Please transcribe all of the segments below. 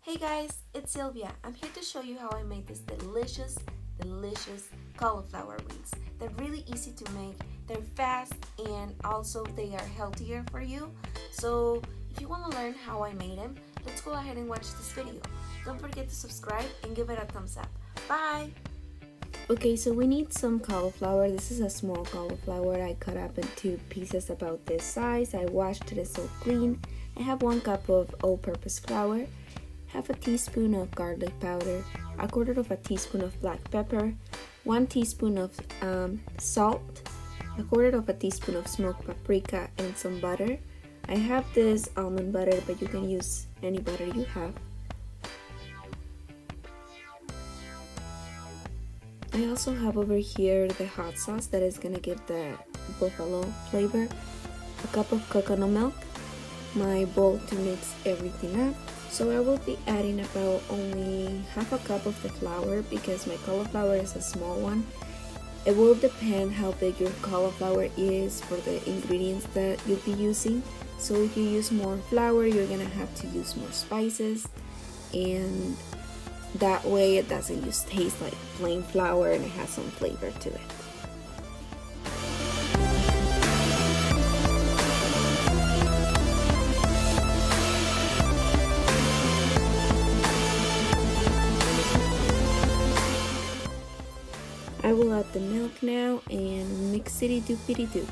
Hey guys, it's Sylvia. I'm here to show you how I made this delicious cauliflower wings. They're really easy to make, they're fast, and also they are healthier for you. So if you want to learn how I made them, let's go ahead and watch this video. Don't forget to subscribe and give it a thumbs up. Bye! Okay, so we need some cauliflower. This is a small cauliflower. I cut up into pieces about this size. I washed it so clean. I have 1 cup of all-purpose flour, half a teaspoon of garlic powder, 1/4 of a teaspoon of black pepper, 1 teaspoon of salt, 1/4 of a teaspoon of smoked paprika, and some butter. I have this almond butter, but you can use any butter you have. I also have over here the hot sauce that is gonna give the buffalo flavor, a cup of coconut milk, my bowl to mix everything up. So I will be adding about only half a cup of the flour because my cauliflower is a small one. It will depend how big your cauliflower is for the ingredients that you'll be using. So if you use more flour, you're gonna have to use more spices, and that way it doesn't just taste like plain flour and it has some flavor to it. I will add the milk now and mix it doopity-doo.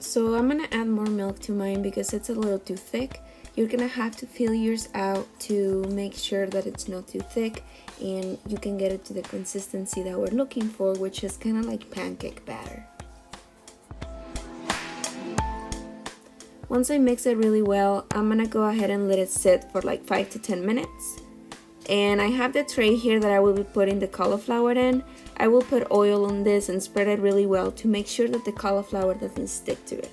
So I'm gonna add more milk to mine because it's a little too thick. You're gonna have to feel yours out to make sure that it's not too thick and you can get it to the consistency that we're looking for, which is kind of like pancake batter. Once I mix it really well, I'm gonna go ahead and let it sit for like 5 to 10 minutes. And I have the tray here that I will be putting the cauliflower in. I will put oil on this and spread it really well to make sure that the cauliflower doesn't stick to it.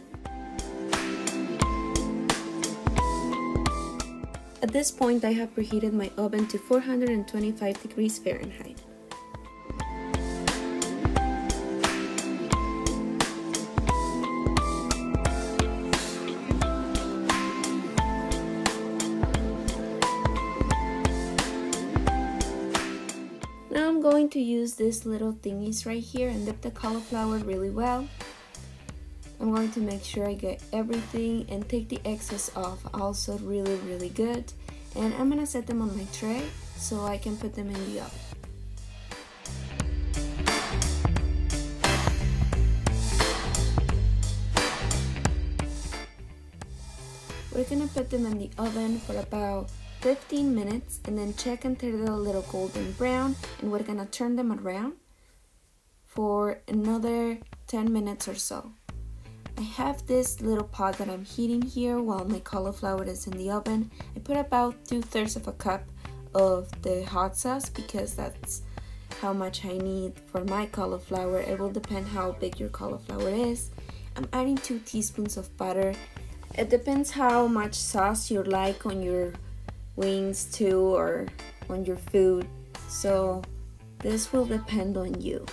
At this point, I have preheated my oven to 425 degrees Fahrenheit. Now I'm going to use these little thingies right here and dip the cauliflower really well. I'm going to make sure I get everything and take the excess off also really good. And I'm gonna set them on my tray so I can put them in the oven. We're gonna put them in the oven for about 15 minutes and then check until they're a little golden brown, and we're gonna turn them around for another 10 minutes or so. I have this little pot that I'm heating here while my cauliflower is in the oven. I put about 2/3 of a cup of the hot sauce because that's how much I need for my cauliflower. It will depend how big your cauliflower is. I'm adding 2 teaspoons of butter. It depends how much sauce you like on your wings too, or on your food. So this will depend on you.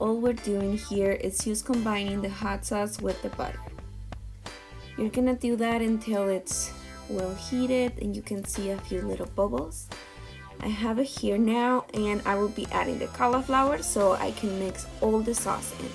All we're doing here is just combining the hot sauce with the butter. You're gonna do that until it's well heated and you can see a few little bubbles. I have it here now and I will be adding the cauliflower so I can mix all the sauce in.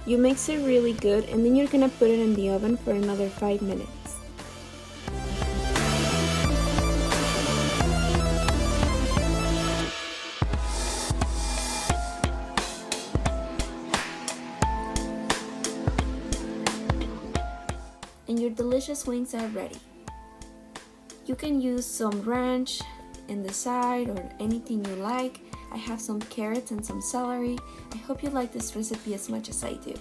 You mix it really good and then you're gonna put it in the oven for another 5 minutes. And your delicious wings are ready. You can use some ranch in the side or anything you like. I have some carrots and some celery. I hope you like this recipe as much as I do.